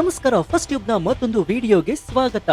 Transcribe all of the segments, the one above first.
ನಮಸ್ಕಾರ, first tube ನ ಮತ್ತೊಂದು ವಿಡಿಯೋಗೆ ಸ್ವಾಗತ.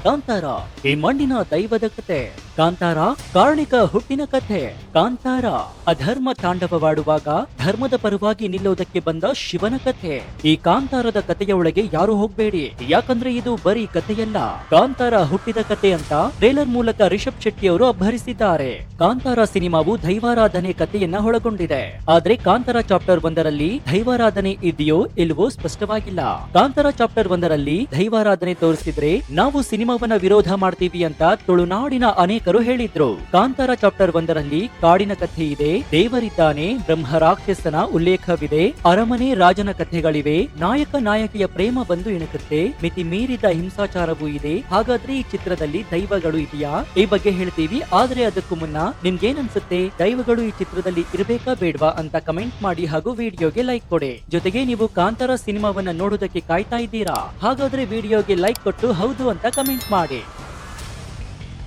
ಕಾಂತಾರ ಈ ಮಣ್ಣಿನ ದೈವದ ಕತೆ. ಕಾಂತಾರ ಕಾರಣಿಕ ಹುಟ್ಟಿನ ಕಥೆ. ಕಾಂತಾರ ಅಧರ್ಮ ತಾಂಡವವಾಡುವಾಗ ಧರ್ಮದ ಪರವಾಗಿ ನಿಲ್ಲೋದಕ್ಕೆ ಬಂದ ಶಿವನ ಕಥೆ. ಈ ಕಾಂತಾರದ ಕಥೆಯ ಒಳಗೆ ಯಾರು ಹೋಗ್ಬೇಡಿ, ಯಾಕಂದ್ರೆ ಇದು ಬರೀ ಕಥೆಯಲ್ಲ, ಕಾಂತಾರ ಹುಟ್ಟಿದ ಕಥೆ ಅಂತ ಟ್ರೇಲರ್ ಮೂಲಕ ರಿಷಬ್ ಶೆಟ್ಟಿ ಅವರು ಅಬ್ಬರಿಸಿದ್ದಾರೆ. ಕಾಂತಾರ ಸಿನಿಮಾವು ದೈವಾರಾಧನೆ ಕಥೆಯನ್ನ ಒಳಗೊಂಡಿದೆ. ಆದ್ರೆ ಕಾಂತಾರ ಚಾಪ್ಟರ್ 1ರಲ್ಲಿ ದೈವಾರಾಧನೆ ಇದೆಯೋ ಇಲ್ವೋ ಸ್ಪಷ್ಟವಾಗಿಲ್ಲ. ಕಾಂತಾರ ಚಾಪ್ಟರ್ 1ರಲ್ಲಿ ದೈವಾರಾಧನೆ ತೋರಿಸಿದ್ರೆ ನಾವು ಸಿನಿಮಾವನ್ನ ವಿರೋಧ ಮಾಡ್ತೀವಿ ಅಂತ ತುಳುನಾಡಿನ ಅನೇಕರು ಹೇಳಿದ್ರು. ಕಾಂತಾರ ಚಾಪ್ಟರ್ 1ರಲ್ಲಿ ಕಾಡಿನ ಕಥೆ ಇದೆ, ದೇವರಿದ್ದಾನೆ, ಬ್ರಹ್ಮ ರಾಕ್ಷಸನ ಉಲ್ಲೇಖವಿದೆ, ಅರಮನೆ ರಾಜನ ಕಥೆಗಳಿವೆ, ನಾಯಕ ನಾಯಕಿಯ ಪ್ರೇಮ ಬಂದು ಇಣುಕುತ್ತೆ, ಮಿತಿ ಮೀರಿದ ಹಿಂಸಾಚಾರವೂ ಇದೆ. ಹಾಗಾದ್ರೆ ಈ ಚಿತ್ರದಲ್ಲಿ ದೈವಗಳು ಇದೆಯಾ? ಈ ಬಗ್ಗೆ ಹೇಳ್ತೀವಿ. ಆದ್ರೆ ಅದಕ್ಕೂ ಮುನ್ನ ನಿಮ್ಗೇನ್ ಅನ್ಸುತ್ತೆ, ದೈವಗಳು ಈ ಚಿತ್ರದಲ್ಲಿ ಇರಬೇಕಾ ಬೇಡ್ವಾ ಅಂತ ಕಮೆಂಟ್ ಮಾಡಿ ಹಾಗೂ ವಿಡಿಯೋಗೆ ಲೈಕ್ ಕೊಡಿ. ಜೊತೆಗೆ ನೀವು ಕಾಂತಾರ ಸಿನಿಮಾವನ್ನ ನೋಡೋದಕ್ಕೆ ಕಾಯ್ತಾ ಇದ್ದೀರಾ? ಹಾಗಾದ್ರೆ ವಿಡಿಯೋಗೆ ಲೈಕ್ ಕೊಟ್ಟು ಹೌದು ಅಂತ ಕಮೆಂಟ್ ಮಾಡಿ.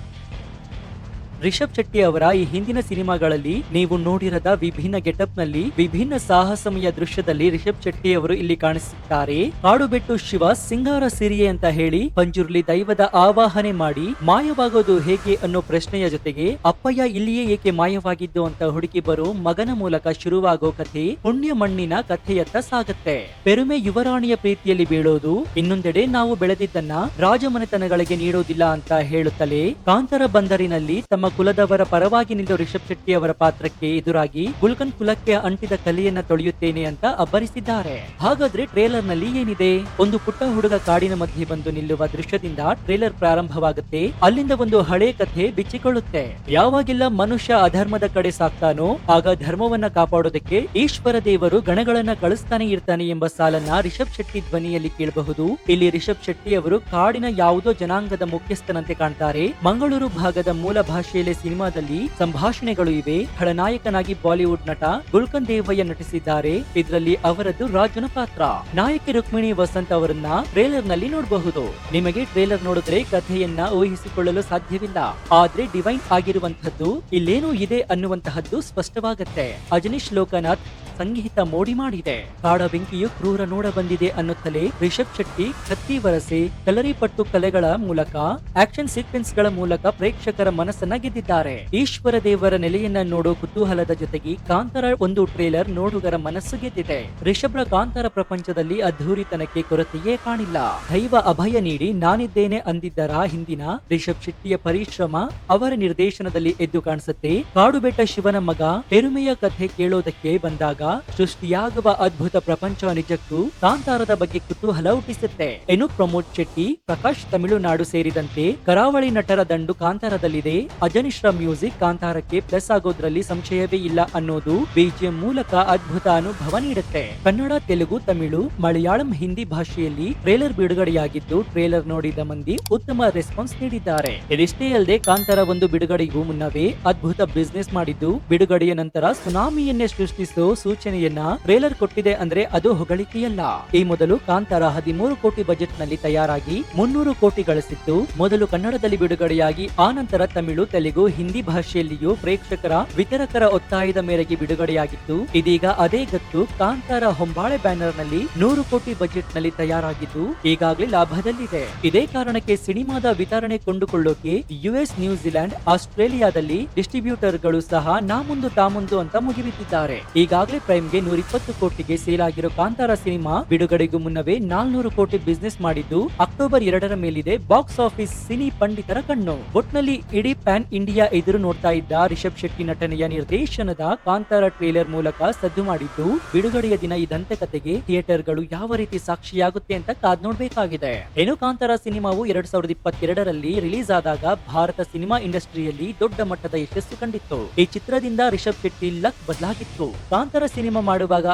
ರಿಷಬ್ ಶೆಟ್ಟಿ ಅವರ ಈ ಹಿಂದಿನ ಸಿನಿಮಾಗಳಲ್ಲಿ ನೀವು ನೋಡಿರದ ವಿಭಿನ್ನ ಗೆಟಪ್ ನಲ್ಲಿ ವಿಭಿನ್ನ ಸಾಹಸಮಯ ದೃಶ್ಯದಲ್ಲಿ ರಿಷಬ್ ಶೆಟ್ಟಿ ಅವರು ಇಲ್ಲಿ ಕಾಣಿಸುತ್ತಾರೆ. ಕಾಡುಬೆಟ್ಟು ಶಿವ ಸಿಂಗಾರ ಸಿರಿಯೆ ಅಂತ ಹೇಳಿ ಪಂಜುರ್ಲಿ ದೈವದ ಆವಾಹನೆ ಮಾಡಿ ಮಾಯವಾಗೋದು ಹೇಗೆ ಅನ್ನೋ ಪ್ರಶ್ನೆಯ ಜೊತೆಗೆ ಅಪ್ಪಯ್ಯ ಇಲ್ಲಿಯೇ ಏಕೆ ಮಾಯವಾಗಿದ್ದು ಅಂತ ಹುಡುಕಿ ಬರೋ ಮಗನ ಮೂಲಕ ಶುರುವಾಗೋ ಕಥೆ ಪುಣ್ಯ ಮಣ್ಣಿನ ಕಥೆಯತ್ತ ಸಾಗುತ್ತೆ. ಪೆರುಮೆ ಯುವರಾಣಿಯ ಪ್ರೀತಿಯಲ್ಲಿ ಬೀಳೋದು, ಇನ್ನೊಂದೆಡೆ ನಾವು ಬೆಳೆದಿದ್ದನ್ನ ರಾಜಮನೆತನಗಳಿಗೆ ನೀಡೋದಿಲ್ಲ ಅಂತ ಹೇಳುತ್ತಲೇ ಕಾಂತಾರ ಬಂದರಿನಲ್ಲಿ ತಮ್ಮ ಕುಲದವರ ಪರವಾಗಿ ನಿಲ್ಲೋ ರಿಷಬ್ ಶೆಟ್ಟಿ ಅವರ ಪಾತ್ರಕ್ಕೆ ಎದುರಾಗಿ ಗುಲ್ಕನ್ ಕುಲಕ್ಕೆ ಅಂಟಿದ ಕಲೆಯನ್ನ ತೊಳೆಯುತ್ತೇನೆ ಅಂತ ಅಬ್ಬರಿಸಿದ್ದಾರೆ. ಹಾಗಾದ್ರೆ ಟ್ರೇಲರ್ ನಲ್ಲಿ ಏನಿದೆ? ಒಂದು ಪುಟ್ಟ ಹುಡುಗ ಕಾಡಿನ ಮಧ್ಯೆ ಬಂದು ನಿಲ್ಲುವ ದೃಶ್ಯದಿಂದ ಟ್ರೇಲರ್ ಪ್ರಾರಂಭವಾಗುತ್ತೆ. ಅಲ್ಲಿಂದ ಒಂದು ಹಳೆ ಕಥೆ ಬಿಚ್ಚಿಕೊಳ್ಳುತ್ತೆ. ಯಾವಾಗೆಲ್ಲ ಮನುಷ್ಯ ಅಧರ್ಮದ ಕಡೆ ಸಾಕ್ತಾನೋ ಆಗ ಧರ್ಮವನ್ನ ಕಾಪಾಡೋದಕ್ಕೆ ಈಶ್ವರ ದೇವರು ಗಣಗಳನ್ನ ಕಳಿಸ್ತಾನೆ ಇರ್ತಾನೆ ಎಂಬ ಸಾಲನ್ನ ರಿಷಬ್ ಶೆಟ್ಟಿ ಧ್ವನಿಯಲ್ಲಿ ಕೇಳಬಹುದು. ಇಲ್ಲಿ ರಿಷಬ್ ಶೆಟ್ಟಿ ಅವರು ಕಾಡಿನ ಯಾವುದೋ ಜನಾಂಗದ ಮುಖ್ಯಸ್ಥನಂತೆ ಕಾಣ್ತಾರೆ. ಮಂಗಳೂರು ಭಾಗದ ಮೂಲ ಭಾಷೆಯಲ್ಲಿ ಸಿನಿಮಾದಲ್ಲಿ ಸಂಭಾಷಣೆಗಳು ಇವೆ. ಖಳನಾಯಕನಾಗಿ ಬಾಲಿವುಡ್ ನಟ ಗುಲ್ಕನ್ ದೇವಯ್ಯ ನಟಿಸಿದ್ದಾರೆ. ಇದರಲ್ಲಿ ಅವರದ್ದು ರಾಜನ ಪಾತ್ರ. ನಾಯಕಿ ರುಕ್ಮಿಣಿ ವಸಂತ್ ಅವರನ್ನ ಟ್ರೇಲರ್ ನಲ್ಲಿ ನೋಡಬಹುದು. ನಿಮಗೆ ಟ್ರೇಲರ್ ನೋಡಿದ್ರೆ ಕಥೆಯನ್ನ ಊಹಿಸಿಕೊಳ್ಳಲು ಸಾಧ್ಯವಿಲ್ಲ. ಆದ್ರೆ ಡಿವೈನ್ ಆಗಿರುವಂತದ್ದು ಇಲ್ಲೇನೋ ಇದೆ ಅನ್ನುವಂತಹದ್ದು ಸ್ಪಷ್ಟವಾಗುತ್ತೆ. ಅಜನೀಶ್ ಲೋಕನಾಥ್ ಸಂಗೀತ ಮೋಡಿ ಮಾಡಿದೆ. ಕಾಡ ಬೆಂಕಿಯು ಕ್ರೂರ ನೋಡ ಬಂದಿದೆ ಅನ್ನುತ್ತಲೇ ರಿಷಬ್ ಶೆಟ್ಟಿ ಕತ್ತಿ ವರಸೆ, ಕಲರಿ ಪಟ್ಟು ಕಲೆಗಳ ಮೂಲಕ ಆಕ್ಷನ್ ಸೀಕ್ವೆನ್ಸ್ ಗಳ ಮೂಲಕ ಪ್ರೇಕ್ಷಕರ ಮನಸ್ಸನ್ನ ಗೆದ್ದಿದ್ದಾರೆ. ಈಶ್ವರ ದೇವರ ನೆಲೆಯನ್ನ ನೋಡೋ ಕುತೂಹಲದ ಜೊತೆಗೆ ಕಾಂತಾರ ಒಂದು ಟ್ರೇಲರ್ ನೋಡುಗರ ಮನಸ್ಸು ಗೆದ್ದಿದೆ. ರಿಷಬ್ರ ಕಾಂತಾರ ಪ್ರಪಂಚದಲ್ಲಿ ಅದ್ಧೂರಿತನಕ್ಕೆ ಕೊರತೆಯೇ ಕಾಣಿಲ್ಲ. ದೈವ ಅಭಯ ನೀಡಿ ನಾನಿದ್ದೇನೆ ಅಂದಿದ್ದರ ಹಿಂದಿನ ರಿಷಬ್ ಶೆಟ್ಟಿಯ ಪರಿಶ್ರಮ ಅವರ ನಿರ್ದೇಶನದಲ್ಲಿ ಎದ್ದು ಕಾಣಿಸುತ್ತೆ. ಕಾಡುಬೆಟ್ಟ ಶಿವನ ಮಗ ಪೆರುಮೆಯ ಕಥೆ ಕೇಳೋದಕ್ಕೆ ಬಂದಾಗ ಸೃಷ್ಟಿಯಾಗುವ ಅದ್ಭುತ ಪ್ರಪಂಚ ನಿಜಕ್ಕೂ ಕಾಂತಾರದ ಬಗ್ಗೆ ಕುತೂಹಲ ಹುಟ್ಟಿಸುತ್ತೆ. ಇನ್ನು ಪ್ರಮೋದ್ ಶೆಟ್ಟಿ, ಪ್ರಕಾಶ್ ತಮಿಳುನಾಡು ಸೇರಿದಂತೆ ಕರಾವಳಿ ನಟರ ದಂಡು ಕಾಂತಾರದಲ್ಲಿದೆ. ಅಜನಿಶ್ರ ಮ್ಯೂಸಿಕ್ ಕಾಂತಾರಕ್ಕೆ ಪ್ಲಸ್ ಆಗೋದ್ರಲ್ಲಿ ಸಂಶಯವೇ ಇಲ್ಲ ಅನ್ನೋದು ಬಿಜಿಎಂ ಮೂಲಕ ಅದ್ಭುತ ಅನುಭವ ನೀಡುತ್ತೆ. ಕನ್ನಡ, ತೆಲುಗು, ತಮಿಳು, ಮಲಯಾಳಂ, ಹಿಂದಿ ಭಾಷೆಯಲ್ಲಿ ಟ್ರೇಲರ್ ಬಿಡುಗಡೆಯಾಗಿದ್ದು ಟ್ರೇಲರ್ ನೋಡಿದ ಮಂದಿ ಉತ್ತಮ ರೆಸ್ಪಾನ್ಸ್ ನೀಡಿದ್ದಾರೆ. ಇದಿಷ್ಟೇ ಅಲ್ಲದೆ ಕಾಂತಾರ ಒಂದು ಬಿಡುಗಡೆಗೂ ಮುನ್ನವೇ ಅದ್ಭುತ ಬಿಸ್ನೆಸ್ ಮಾಡಿದ್ದು ಬಿಡುಗಡೆಯ ನಂತರ ಸುನಾಮಿಯನ್ನೇ ಸೃಷ್ಟಿಸೋ ಸೂಚನೆಯನ್ನ ಟ್ರೇಲರ್ ಕೊಟ್ಟಿದೆ ಅಂದ್ರೆ ಅದು ಹೊಗಳಿಕೆಯಲ್ಲ. ಈ ಮೊದಲು ಕಾಂತಾರ 13 ಕೋಟಿ ಬಜೆಟ್ ನಲ್ಲಿ ತಯಾರಾಗಿ 300 ಕೋಟಿ ಗಳಿಸಿತ್ತು. ಮೊದಲು ಕನ್ನಡದಲ್ಲಿ ಬಿಡುಗಡೆಯಾಗಿ ಆ ನಂತರ ತಮಿಳು, ತೆಲುಗು, ಹಿಂದಿ ಭಾಷೆಯಲ್ಲಿಯೂ ಪ್ರೇಕ್ಷಕರ ವಿತರಕರ ಒತ್ತಾಯದ ಮೇರೆಗೆ ಬಿಡುಗಡೆಯಾಗಿತ್ತು. ಇದೀಗ ಅದೇ ಗತ್ತು ಕಾಂತಾರ ಹೊಂಬಾಳೆ ಬ್ಯಾನರ್ ನಲ್ಲಿ 100 ಕೋಟಿ ಬಜೆಟ್ ನಲ್ಲಿ ತಯಾರಾಗಿದ್ದು ಈಗಾಗಲೇ ಲಾಭದಲ್ಲಿದೆ. ಇದೇ ಕಾರಣಕ್ಕೆ ಸಿನಿಮಾದ ವಿತರಣೆ ಕೊಂಡುಕೊಳ್ಳೋಕೆ ಯುಎಸ್, ನ್ಯೂಜಿಲೆಂಡ್, ಆಸ್ಟ್ರೇಲಿಯಾದಲ್ಲಿ ಡಿಸ್ಟ್ರಿಬ್ಯೂಟರ್ ಗಳು ಸಹ ನಾಮುಂದು ತಾಮುಂದು ಅಂತ ಮುಗಿಬಿಟ್ಟಿದ್ದಾರೆ. ಈಗಾಗಲೇ ಪ್ರೈಮ್ಗೆ 120 ಕೋಟಿಗೆ ಸೇಲ್ ಆಗಿರೋ ಕಾಂತಾರ ಸಿನಿಮಾ ಬಿಡುಗಡೆಗೂ ಮುನ್ನವೇ 400 ಕೋಟಿ ಬಿಸ್ನೆಸ್ ಮಾಡಿದ್ದು ಅಕ್ಟೋಬರ್ 2ರ ಮೇಲಿದೆ ಬಾಕ್ಸ್ ಆಫೀಸ್ ಸಿನಿ ಪಂಡಿತರ ಕಣ್ಣು. ಒಟ್ನಲ್ಲಿ ಇಡೀ ಪ್ಯಾನ್ ಇಂಡಿಯಾ ಎದುರು ನೋಡ್ತಾ ಇದ್ದ ರಿಷಬ್ ಶೆಟ್ಟಿ ನಟನೆಯ ನಿರ್ದೇಶನದ ಕಾಂತಾರ ಟ್ರೇಲರ್ ಮೂಲಕ ಸದ್ದು ಮಾಡಿದ್ದು ಬಿಡುಗಡೆಯ ದಿನ ಈ ದಂತಕಥೆಗೆ ಥಿಯೇಟರ್ ಗಳು ಯಾವ ರೀತಿ ಸಾಕ್ಷಿಯಾಗುತ್ತೆ ಅಂತ ಕಾದ್ ನೋಡ್ಬೇಕಾಗಿದೆ. ಏನು ಕಾಂತಾರ ಸಿನಿಮಾವು 2022ರಲ್ಲಿ ರಿಲೀಸ್ ಆದಾಗ ಭಾರತ ಸಿನಿಮಾ ಇಂಡಸ್ಟ್ರಿಯಲ್ಲಿ ದೊಡ್ಡ ಮಟ್ಟದ ಯಶಸ್ಸು ಕಂಡಿತ್ತು. ಈ ಚಿತ್ರದಿಂದ ರಿಷಬ್ ಶೆಟ್ಟಿ ಲಕ್ ಬದಲಾಗಿತ್ತು. ಕಾಂತಾರ ಸಿನಿಮಾ ಮಾಡುವಾಗ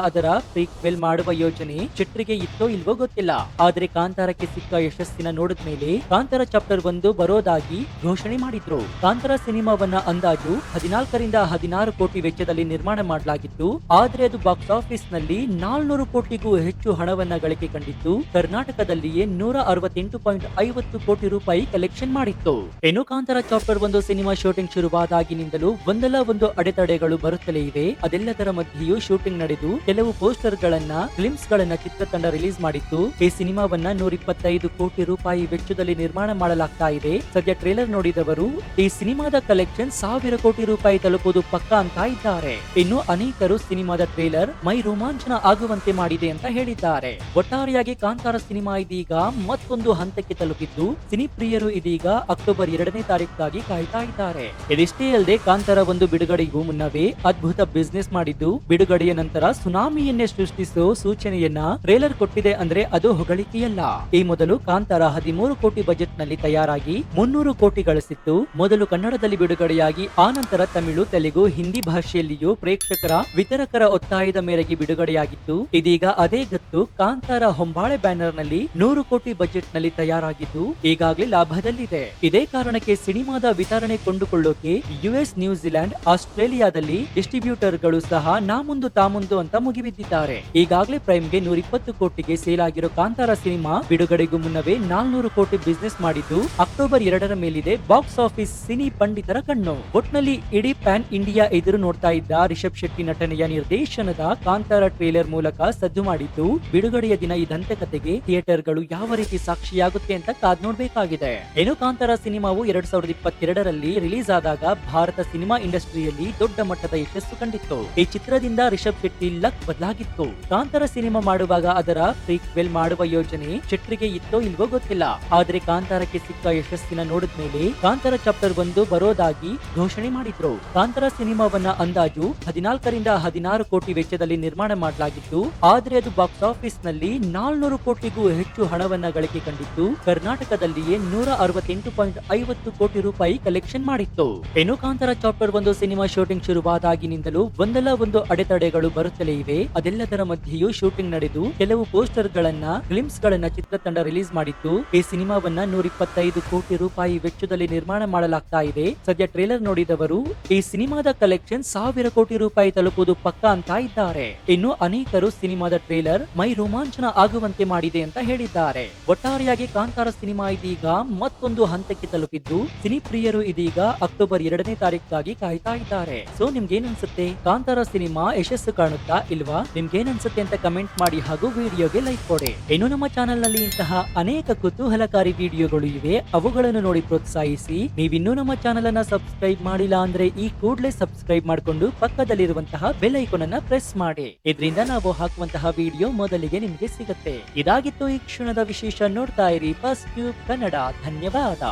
ಅದರ ಪ್ರೀಕ್ವೆಲ್ ಮಾಡುವ ಯೋಜನೆ ಶೆಟ್ರಿಗೆ ಇತ್ತೋ ಇಲ್ವೋ ಗೊತ್ತಿಲ್ಲ. ಆದ್ರೆ ಕಾಂತಾರಕ್ಕೆ ಸಿಕ್ಕ ಯಶಸ್ಸಿನ ನೋಡಿದ್ಮೇಲೆ ಕಾಂತಾರ ಚಾಪ್ಟರ್ 1 ಬರೋದಾಗಿ ಘೋಷಣೆ ಮಾಡಿದ್ರು. ಕಾಂತಾರ ಕಾಂತಾರ ಸಿನಿಮಾವನ್ನ ಅಂದಾಜು 14 ಕೋಟಿ ವೆಚ್ಚದಲ್ಲಿ ನಿರ್ಮಾಣ ಮಾಡಲಾಗಿತ್ತು. ಆದ್ರೆ ಅದು ಬಾಕ್ಸ್ ಆಫೀಸ್ ನಲ್ಲಿ 400 ಕೋಟಿಗೂ ಹೆಚ್ಚು ಹಣವನ್ನ ಗಳಿಕೆ ಕಂಡಿತ್ತು. ಕರ್ನಾಟಕದಲ್ಲಿಯೇ 168.50 ಕೋಟಿ ರೂಪಾಯಿ ಕಲೆಕ್ಷನ್ ಮಾಡಿತ್ತು. ಇನ್ನು ಕಾಂತಾರ ಚಾಪ್ಟರ್ 1 ಸಿನಿಮಾ ಶೂಟಿಂಗ್ ಶುರುವಾದಾಗಿನಿಂದಲೂ ಒಂದಲ್ಲ ಒಂದು ಅಡೆತಡೆಗಳು ಬರುತ್ತಲೇ ಇವೆ. ಅದೆಲ್ಲದರ ಮಧ್ಯೆಯೂ ಶೂಟಿಂಗ್ ನಡೆದು ಕೆಲವು ಪೋಸ್ಟರ್ ಗಳನ್ನ ಫಿಲ್ಮ್ಸ್ ಗಳನ್ನ ಚಿತ್ರತಂಡ ರಿಲೀಸ್ ಮಾಡಿತ್ತು. ಈ ಸಿನಿಮಾವನ್ನ 125 ಕೋಟಿ ರೂಪಾಯಿ ವೆಚ್ಚದಲ್ಲಿ ನಿರ್ಮಾಣ ಮಾಡಲಾಗ್ತಾ ಇದೆ. ಸದ್ಯ ಟ್ರೇಲರ್ ನೋಡಿದವರು ಈ ಸಿನಿಮಾದ ಕಲೆಕ್ಷನ್ 1000 ಕೋಟಿ ರೂಪಾಯಿ ತಲುಪುವುದು ಪಕ್ಕಾ ಅಂತ ಇದ್ದಾರೆ. ಇನ್ನು ಅನೇಕರು ಸಿನಿಮಾದ ಟ್ರೇಲರ್ ಮೈ ರೋಮಾಂಚನ ಆಗುವಂತೆ ಮಾಡಿದೆ ಅಂತ ಹೇಳಿದ್ದಾರೆ. ಒಟ್ಟಾರೆಯಾಗಿ ಕಾಂತಾರ ಸಿನಿಮಾ ಇದೀಗ ಮತ್ತೊಂದು ಹಂತಕ್ಕೆ ತಲುಪಿದ್ದು ಸಿನಿ ಪ್ರಿಯರು ಇದೀಗ ಅಕ್ಟೋಬರ್ 2ನೇ ತಾರೀಕಿಗಾಗಿ ಕಾಯ್ತಾ ಇದ್ದಾರೆ. ಇದಿಷ್ಟೇ ಅಲ್ಲದೆ ಕಾಂತಾರ 1 ಬಿಡುಗಡೆಗೂ ಮುನ್ನವೇ ಅದ್ಭುತ ಬಿಸ್ನೆಸ್ ಮಾಡಿದ್ದು ಬಿಡುಗಡೆಯ ನಂತರ ಸುನಾಮಿಯನ್ನೇ ಸೃಷ್ಟಿಸೋ ಸೂಚನೆಯನ್ನ ಟ್ರೇಲರ್ ಕೊಟ್ಟಿದೆ ಅಂದ್ರೆ ಅದು ಹೊಗಳಿಕೆಯಲ್ಲ. ಈ ಮೊದಲು ಕಾಂತಾರ 13 ಕೋಟಿ ಬಜೆಟ್ ನಲ್ಲಿ ತಯಾರಾಗಿ 300 ಕೋಟಿ ಗಳಿಸಿತ್ತು. ಮೊದಲು ಕನ್ನಡದಲ್ಲಿ ಬಿಡುಗಡೆಯಾಗಿ ಆ ನಂತರ ತಮಿಳು, ತೆಲುಗು, ಹಿಂದಿ ಭಾಷೆಯಲ್ಲಿಯೂ ಪ್ರೇಕ್ಷಕರ ವಿತರಕರ ಒತ್ತಾಯದ ಮೇರೆಗೆ ಬಿಡುಗಡೆಯಾಗಿತ್ತು. ಇದೀಗ ಅದೇ ಗತ್ತು ಕಾಂತಾರ ಹೊಂಬಾಳೆ ಬ್ಯಾನರ್ ನಲ್ಲಿ 100 ಕೋಟಿ ಬಜೆಟ್ ನಲ್ಲಿ ತಯಾರಾಗಿದ್ದು ಈಗಾಗಲೇ ಲಾಭದಲ್ಲಿದೆ. ಇದೇ ಕಾರಣಕ್ಕೆ ಸಿನಿಮಾದ ವಿತರಣೆ ಕೊಂಡುಕೊಳ್ಳೋಕೆ ಯುಎಸ್, ನ್ಯೂಜಿಲೆಂಡ್, ಆಸ್ಟ್ರೇಲಿಯಾದಲ್ಲಿ ಡಿಸ್ಟ್ರಿಬ್ಯೂಟರ್ ಗಳು ಸಹ ನಾಮುಂದು ತಾಮುಂದು ಅಂತ ಮುಗಿಬಿದ್ದಿದ್ದಾರೆ. ಈಗಾಗಲೇ ಪ್ರೈಮ್ಗೆ 120 ಕೋಟಿಗೆ ಸೇಲ್ ಆಗಿರೋ ಕಾಂತಾರ ಸಿನಿಮಾ ಬಿಡುಗಡೆಗೂ ಮುನ್ನವೇ 400 ಕೋಟಿ ಬಿಸ್ನೆಸ್ ಮಾಡಿದ್ದು ಅಕ್ಟೋಬರ್ 2ರ ಮೇಲಿದೆ ಬಾಕ್ಸ್ ಆಫೀಸ್ ಸಿನಿ ಪಂಡಿತರ ಕಣ್ಣು. ಒಟ್ನಲ್ಲಿ ಇಡೀ ಪ್ಯಾನ್ ಇಂಡಿಯಾ ಎದುರು ನೋಡ್ತಾ ಇದ್ದ ರಿಷಬ್ ಶೆಟ್ಟಿ ನಟನೆಯ ನಿರ್ದೇಶನದ ಕಾಂತಾರ ಟ್ರೇಲರ್ ಮೂಲಕ ಸದ್ದು ಮಾಡಿದ್ದು ಬಿಡುಗಡೆಯ ದಿನ ಈ ದಂತಕತೆಗೆ ಥಿಯೇಟರ್ ಗಳು ಯಾವ ರೀತಿ ಸಾಕ್ಷಿಯಾಗುತ್ತೆ ಅಂತ ಕಾದ್ ನೋಡ್ಬೇಕಾಗಿದೆ. ಏನು ಕಾಂತಾರ ಸಿನಿಮಾವು 2022ರಲ್ಲಿ ರಿಲೀಸ್ ಆದಾಗ ಭಾರತ ಸಿನಿಮಾ ಇಂಡಸ್ಟ್ರಿಯಲ್ಲಿ ದೊಡ್ಡ ಮಟ್ಟದ ಯಶಸ್ಸು ಕಂಡಿತ್ತು. ಈ ಚಿತ್ರದಿಂದ ರಿಷಬ್ ಶೆಟ್ಟಿ ಲಕ್ ಬದಲಾಗಿತ್ತು. ಕಾಂತಾರ ಸಿನಿಮಾ ಮಾಡುವಾಗ ಅದರ ಪ್ರೀಕ್ವೆಲ್ ಮಾಡುವ ಯೋಜನೆ ಶೆಟ್ರಿಗೆ ಇತ್ತೋ ಇಲ್ವೋ ಗೊತ್ತಿಲ್ಲ. ಆದ್ರೆ ಕಾಂತಾರಕ್ಕೆ ಸಿಕ್ಕ ಯಶಸ್ಸಿನ ನೋಡಿದ್ಮೇಲೆ ಕಾಂತಾರ ಚಾಪ್ಟರ್ 1 ಬರೋದಾಗಿ ಘೋಷಣೆ ಮಾಡಿದ್ರು. ಕಾಂತಾರ ಸಿನಿಮಾವನ್ನ ಅಂದಾಜು 14 ಕೋಟಿ ವೆಚ್ಚದಲ್ಲಿ ನಿರ್ಮಾಣ ಮಾಡಲಾಗಿತ್ತು. ಆದ್ರೆ ಅದು ಬಾಕ್ಸ್ ಆಫೀಸ್ ನಲ್ಲಿ 400 ಕೋಟಿಗೂ ಹೆಚ್ಚು ಹಣವನ್ನ ಗಳಿಕೆ ಕಂಡಿತ್ತು. ಕರ್ನಾಟಕದಲ್ಲಿಯೇ 168.50 ಕೋಟಿ ರೂಪಾಯಿ ಕಲೆಕ್ಷನ್ ಮಾಡಿತ್ತು. ಇನ್ನು ಕಾಂತಾರ ಚಾಪ್ಟರ್ 1 ಸಿನಿಮಾ ಶೂಟಿಂಗ್ ಶುರುವಾದಾಗಿನಿಂದಲೂ ಒಂದಲ್ಲ ಒಂದು ಅಡೆತಡೆಗಳು ಬರುತ್ತಲೇ ಇವೆ. ಅದೆಲ್ಲದರ ಮಧ್ಯೆಯೂ ಶೂಟಿಂಗ್ ನಡೆದು ಕೆಲವು ಪೋಸ್ಟರ್ ಗಳನ್ನ ಫಿಲ್ಮ್ಸ್ ಗಳನ್ನ ಚಿತ್ರತಂಡ ರಿಲೀಸ್ ಮಾಡಿತ್ತು. ಈ ಸಿನಿಮಾವನ್ನ 125 ಕೋಟಿ ರೂಪಾಯಿ ವೆಚ್ಚದಲ್ಲಿ ನಿರ್ಮಾಣ ಮಾಡಲಾಗ್ತಾ ಇದೆ. ಸದ್ಯ ಟ್ರೇಲರ್ ನೋಡಿದವರು ಈ ಸಿನಿಮಾದ ಕಲೆಕ್ಷನ್ 1000 ಕೋಟಿ ರೂಪಾಯಿ ತಲುಪುವುದು ಪಕ್ಕಾ ಅಂತ ಇದ್ದಾರೆ. ಇನ್ನು ಅನೇಕರು ಸಿನಿಮಾದ ಟ್ರೇಲರ್ ಮೈ ರೋಮಾಂಚನ ಆಗುವಂತೆ ಮಾಡಿದೆ ಅಂತ ಹೇಳಿದ್ದಾರೆ. ಒಟ್ಟಾರೆಯಾಗಿ ಕಾಂತಾರ ಸಿನಿಮಾ ಇದೀಗ ಮತ್ತೊಂದು ಹಂತಕ್ಕೆ ತಲುಪಿದ್ದು ಸಿನಿ ಪ್ರಿಯರು ಇದೀಗ ಅಕ್ಟೋಬರ್ 2ನೇ ತಾರೀಕಿಗಾಗಿ ಕಾಯ್ತಾ ಇದ್ದಾರೆ. ಸೊ ನಿಮ್ಗೇನ್ ಅನ್ಸುತ್ತೆ? ಕಾಂತಾರ ಸಿನಿಮಾ ಯಶಸ್ಸು ಕಾಣುತ್ತಾ ಇಲ್ವಾ? ನಿಮ್ಗೇನ್ ಅನ್ಸುತ್ತೆ ಅಂತ ಕಮೆಂಟ್ ಮಾಡಿ ಹಾಗೂ ವಿಡಿಯೋಗೆ ಲೈಕ್ ಕೊಡಿ. ಇನ್ನು ನಮ್ಮ ಚಾನೆಲ್ ನಲ್ಲಿ ಇಂತಹ ಅನೇಕ ಕುತೂಹಲಕಾರಿ ವಿಡಿಯೋಗಳು ಇವೆ, ಅವುಗಳನ್ನು ನೋಡಿ ಪ್ರೋತ್ಸಾಹಿಸಿ. ನೀವಿನ್ನೂ ನಮ್ಮ ಚಾನೆಲ್ ಅನ್ನ ಸಬ್ಸ್ಕ್ರೈಬ್ ಮಾಡಿಲ್ಲ ಅಂದ್ರೆ ಈ ಕೂಡಲೇ ಸಬ್ಸ್ಕ್ರೈಬ್ ಮಾಡಿಕೊಂಡು ಪಕ್ಕದಲ್ಲಿರುವಂತಹ ಬೆಲ್ ಐಕಾನ್ ಅನ್ನ ಪ್ರೆಸ್ ಮಾಡಿ. ಇದರಿಂದ ನಾವು ಹಾಕುವಂತಹ ವಿಡಿಯೋ ಮೊದಲಿಗೆ ನಿಮಗೆ ಸಿಗುತ್ತೆ. ಇದಾಗಿತ್ತು ಈ ಕ್ಷಣದ ವಿಶೇಷ. ನೋಡ್ತಾ ಇರಿ ಫಸ್ಟ್ ಟ್ಯೂಬ್ ಕನ್ನಡ. ಧನ್ಯವಾದ.